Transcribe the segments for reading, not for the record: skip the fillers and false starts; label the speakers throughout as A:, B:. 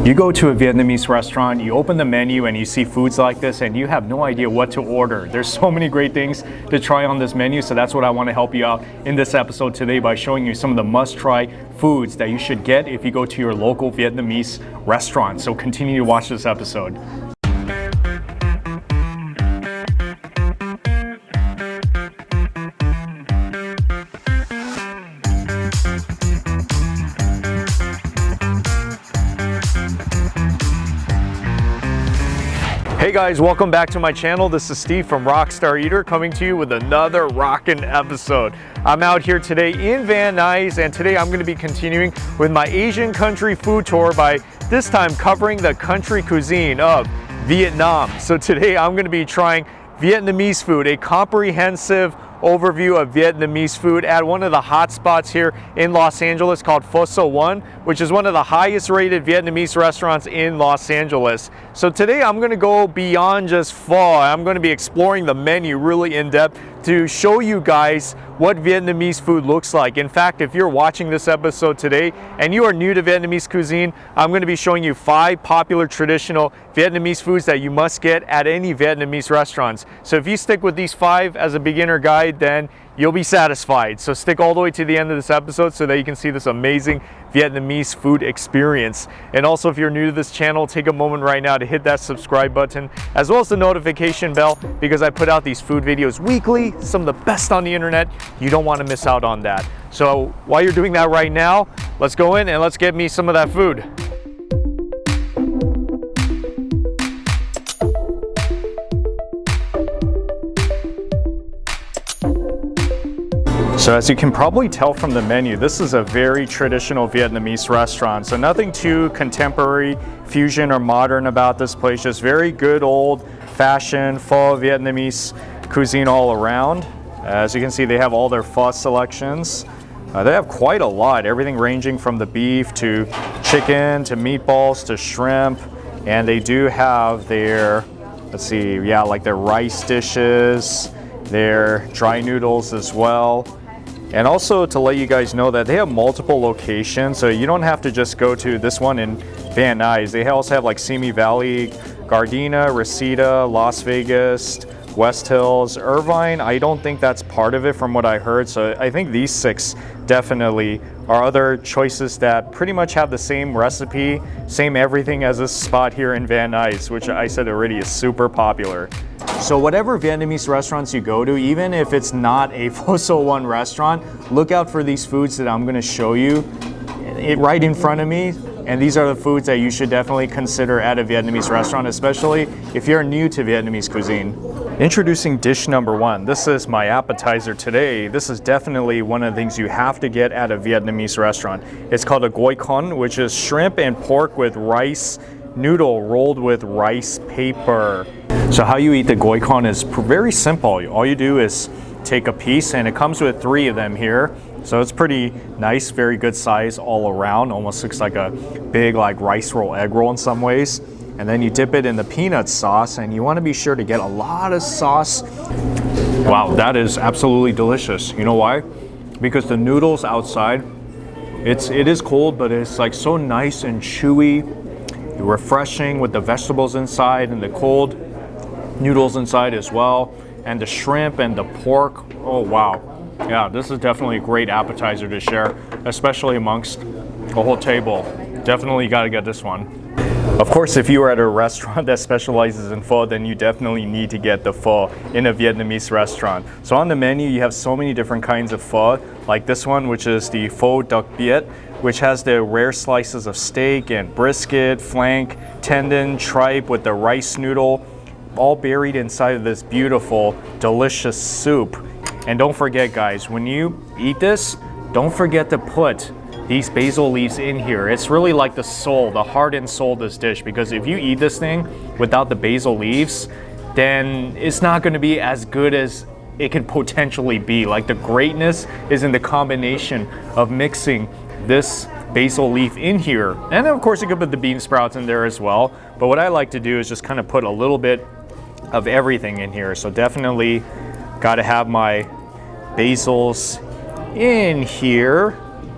A: You go to a Vietnamese restaurant, you open the menu and you see foods like this and you have no idea what to order. There's so many great things to try on this menu, so that's what I want to help you out in this episode today by showing you some of the must-try foods that you should get if you go to your local Vietnamese restaurant. So continue to watch this episode. Hey guys, welcome back to my channel. This is Steve from Rockstar Eater coming to you with another rockin' episode. I'm out here today in Van Nuys, and today I'm going to be continuing with my Asian country food tour by this time covering the country cuisine of Vietnam. So today I'm going to be trying Vietnamese food, a comprehensive overview of Vietnamese food at one of the hot spots here in Los Angeles called Pho So, which is one of the highest rated Vietnamese restaurants in Los Angeles. So today I'm going to go beyond just pho. I'm going to be exploring the menu really in depth to show you guys what Vietnamese food looks like. In fact, if you're watching this episode today and you are new to Vietnamese cuisine, I'm going to be showing you 5 popular traditional Vietnamese foods that you must get at any Vietnamese restaurants. So if you stick with these 5 as a beginner guide, then you'll be satisfied. So stick all the way to the end of this episode so that you can see this amazing Vietnamese food experience. And also, if you're new to this channel, take a moment right now to hit that subscribe button as well as the notification bell, because I put out these food videos weekly, some of the best on the internet. You don't want to miss out on that. So while you're doing that right now, let's go in and let's get me some of that food. So as you can probably tell from the menu, this is a very traditional Vietnamese restaurant. So nothing too contemporary, fusion, or modern about this place. Just very good old-fashioned pho Vietnamese cuisine all around. As you can see, they have all their pho selections. They have quite a lot, everything ranging from the beef to chicken to meatballs to shrimp. And they do have their, let's see, yeah, like their rice dishes, their dry noodles as well. And also to let you guys know that they have multiple locations, so you don't have to just go to this one in Van Nuys. They also have like Simi Valley, Gardena, Reseda, Las Vegas, West Hills, Irvine. I don't think that's part of it from what I heard, so I think these 6 definitely are other choices that pretty much have the same recipe, same everything as this spot here in Van Nuys, which I said already is super popular. So whatever Vietnamese restaurants you go to, even if it's not a Pho So restaurant, look out for these foods that I'm going to show you right in front of me. And these are the foods that you should definitely consider at a Vietnamese restaurant, especially if you're new to Vietnamese cuisine. Introducing dish number 1. This is my appetizer today. This is definitely one of the things you have to get at a Vietnamese restaurant. It's called a Goycon, which is shrimp and pork with rice noodle rolled with rice paper. So how you eat the Goycon is very simple. All you do is take a piece, and it comes with 3 of them here. So it's pretty nice, very good size all around. Almost looks like a big like rice roll, egg roll in some ways. And then you dip it in the peanut sauce, and you want to be sure to get a lot of sauce. Wow, that is absolutely delicious. You know why? Because the noodles outside, it is cold, but it's like so nice and chewy, refreshing with the vegetables inside and the cold noodles inside as well, and the shrimp and the pork. Oh wow, yeah, this is definitely a great appetizer to share, especially amongst a whole table. Definitely got to get this one. Of course, if you are at a restaurant that specializes in pho, then you definitely need to get the pho in a Vietnamese restaurant. So on the menu, you have so many different kinds of pho, like this one, which is the Pho Blvd, which has the rare slices of steak and brisket, flank, tendon, tripe with the rice noodle, all buried inside of this beautiful, delicious soup. And don't forget, guys, when you eat this, don't forget to put these basil leaves in here. It's really like the soul, the heart and soul of this dish, because if you eat this thing without the basil leaves, then it's not going to be as good as it could potentially be. Like, the greatness is in the combination of mixing this basil leaf in here. And then of course you could put the bean sprouts in there as well. But what I like to do is just kind of put a little bit of everything in here. So definitely got to have my basils in here.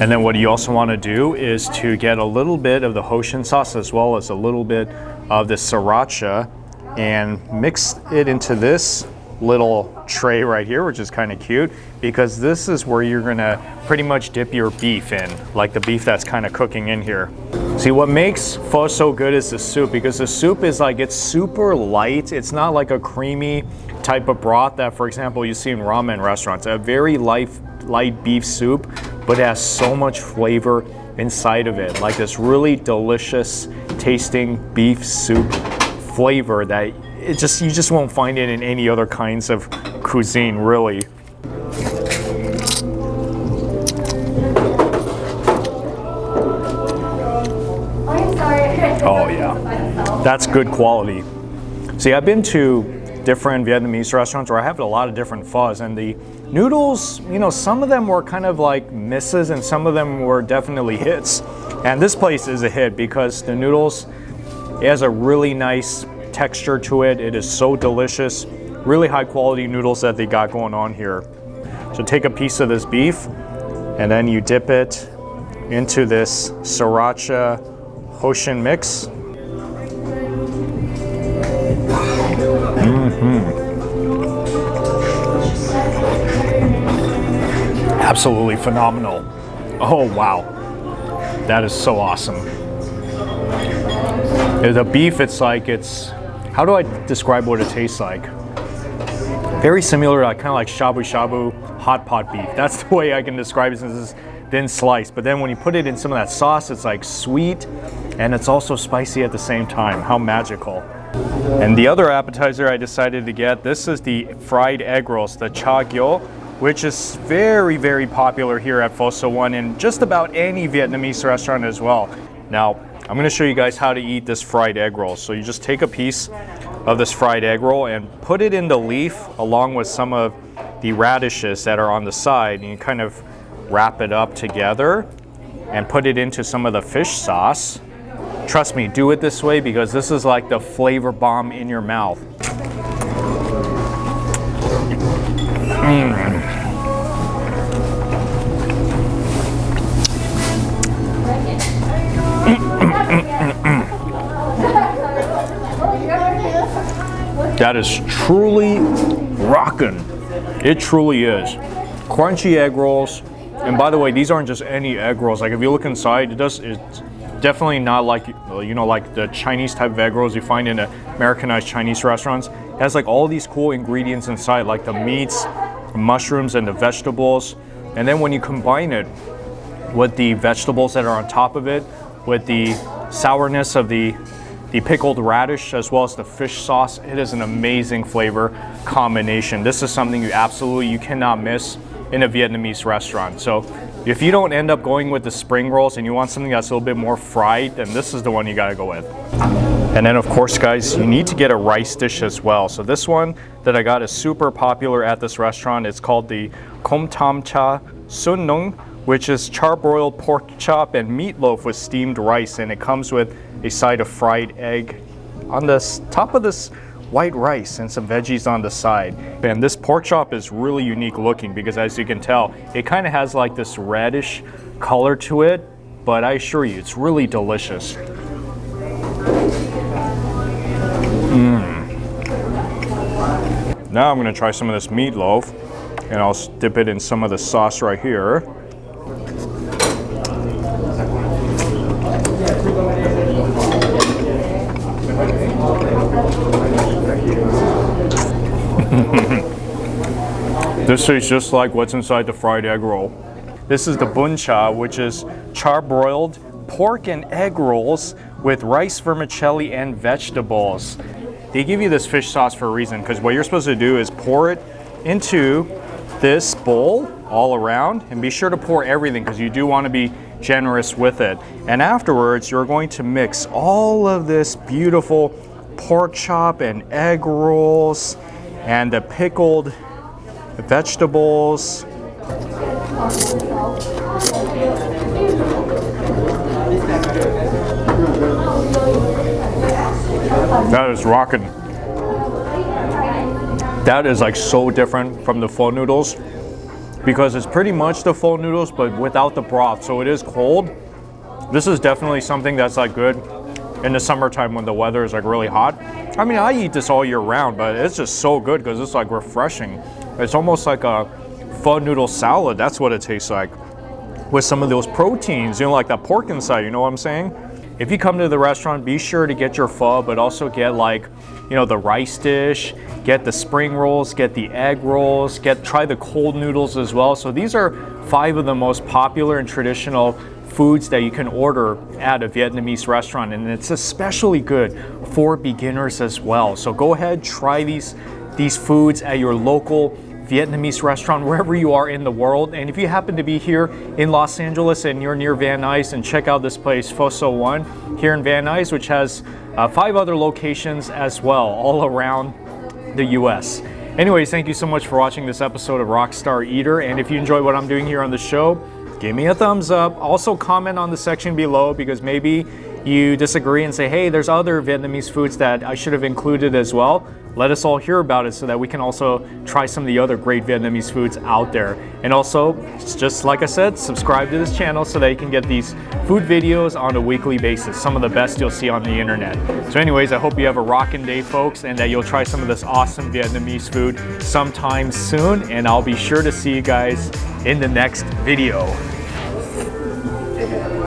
A: And then what you also want to do is to get a little bit of the Hoshin sauce as well as a little bit of the sriracha and mix it into this little tray right here, which is kind of cute because this is where you're gonna pretty much dip your beef in, like the beef that's kind of cooking in here. See, what makes pho so good is the soup, because the soup is like, it's super light. It's not like a creamy type of broth that, for example, you see in ramen restaurants. A very light beef soup, but it has so much flavor inside of it, like this really delicious tasting beef soup flavor that you just won't find it in any other kinds of cuisine, really. Oh yeah, that's good quality. See, I've been to different Vietnamese restaurants where I have a lot of different phos, and the noodles, you know, some of them were kind of like misses and some of them were definitely hits. And this place is a hit because the noodles, it has a really nice texture to it. It is so delicious. Really high quality noodles that they got going on here. So take a piece of this beef and then you dip it into this sriracha Hoshin mix. Absolutely phenomenal. Oh wow, that is so awesome. The beef, it's like, how do I describe what it tastes like? Very similar to kind of like shabu shabu hot pot beef. That's the way I can describe it, since it's thin sliced. But then when you put it in some of that sauce, it's like sweet and it's also spicy at the same time. How magical. And the other appetizer I decided to get, this is the fried egg rolls, the cha gyo, which is very, very popular here at Pho So One and just about any Vietnamese restaurant as well. Now, I'm going to show you guys how to eat this fried egg roll. So you just take a piece of this fried egg roll and put it in the leaf along with some of the radishes that are on the side, and you kind of wrap it up together and put it into some of the fish sauce. Trust me, do it this way because this is like the flavor bomb in your mouth. That is truly rockin'. It truly is. Crunchy egg rolls. And by the way, these aren't just any egg rolls. Like if you look inside, it's definitely not like, you know, like the Chinese type of egg rolls you find in Americanized Chinese restaurants. It has like all these cool ingredients inside, like the meats, the mushrooms, and the vegetables. And then when you combine it with the vegetables that are on top of it, with the sourness of the pickled radish as well as the fish sauce, it is an amazing flavor combination. This is something you cannot miss in a Vietnamese restaurant. So if you don't end up going with the spring rolls and you want something that's a little bit more fried, then this is the one you gotta go with. And then of course, guys, you need to get a rice dish as well. So this one that I got is super popular at this restaurant. It's called the Bun Cha Sun Nung, which is charbroiled pork chop and meatloaf with steamed rice, and it comes with a side of fried egg on the top of this white rice and some veggies on the side. And this pork chop is really unique looking because, as you can tell, it kind of has like this reddish color to it, but I assure you, it's really delicious. Now I'm gonna try some of this meatloaf, and I'll dip it in some of the sauce right here. This tastes just like what's inside the fried egg roll. This is the Bun Cha, which is charbroiled pork and egg rolls with rice, vermicelli, and vegetables. They give you this fish sauce for a reason, because what you're supposed to do is pour it into this bowl all around, and be sure to pour everything because you do want to be generous with it. And afterwards, you're going to mix all of this beautiful pork chop and egg rolls and the pickled vegetables. That is rocking. That is like so different from the pho noodles. because it's pretty much the pho noodles but without the broth, so it is cold. This is definitely something that's like good in the summertime when the weather is like really hot. I mean, I eat this all year round, but it's just so good because it's like refreshing. It's almost like a pho noodle salad. That's what it tastes like, with some of those proteins, you know, like that pork inside, you know what I'm saying? If you come to the restaurant, be sure to get your pho, but also get like, you know, the rice dish, get the spring rolls, get the egg rolls, try the cold noodles as well. So these are 5 of the most popular and traditional foods that you can order at a Vietnamese restaurant, and it's especially good for beginners as well. So go ahead, try these foods at your local Vietnamese restaurant wherever you are in the world. And if you happen to be here in Los Angeles and you're near Van Nuys, and check out this place, Pho So here in Van Nuys, which has 5 other locations as well all around the US. Anyways, thank you so much for watching this episode of Rockstar Eater, and if you enjoy what I'm doing here on the show, give me a thumbs up. Also comment on the section below, because maybe you disagree and say, hey, there's other Vietnamese foods that I should have included as well. Let us all hear about it so that we can also try some of the other great Vietnamese foods out there. And also, just like I said, subscribe to this channel so that you can get these food videos on a weekly basis, some of the best you'll see on the internet. So anyways, I hope you have a rockin' day, folks, and that you'll try some of this awesome Vietnamese food sometime soon. And I'll be sure to see you guys in the next video.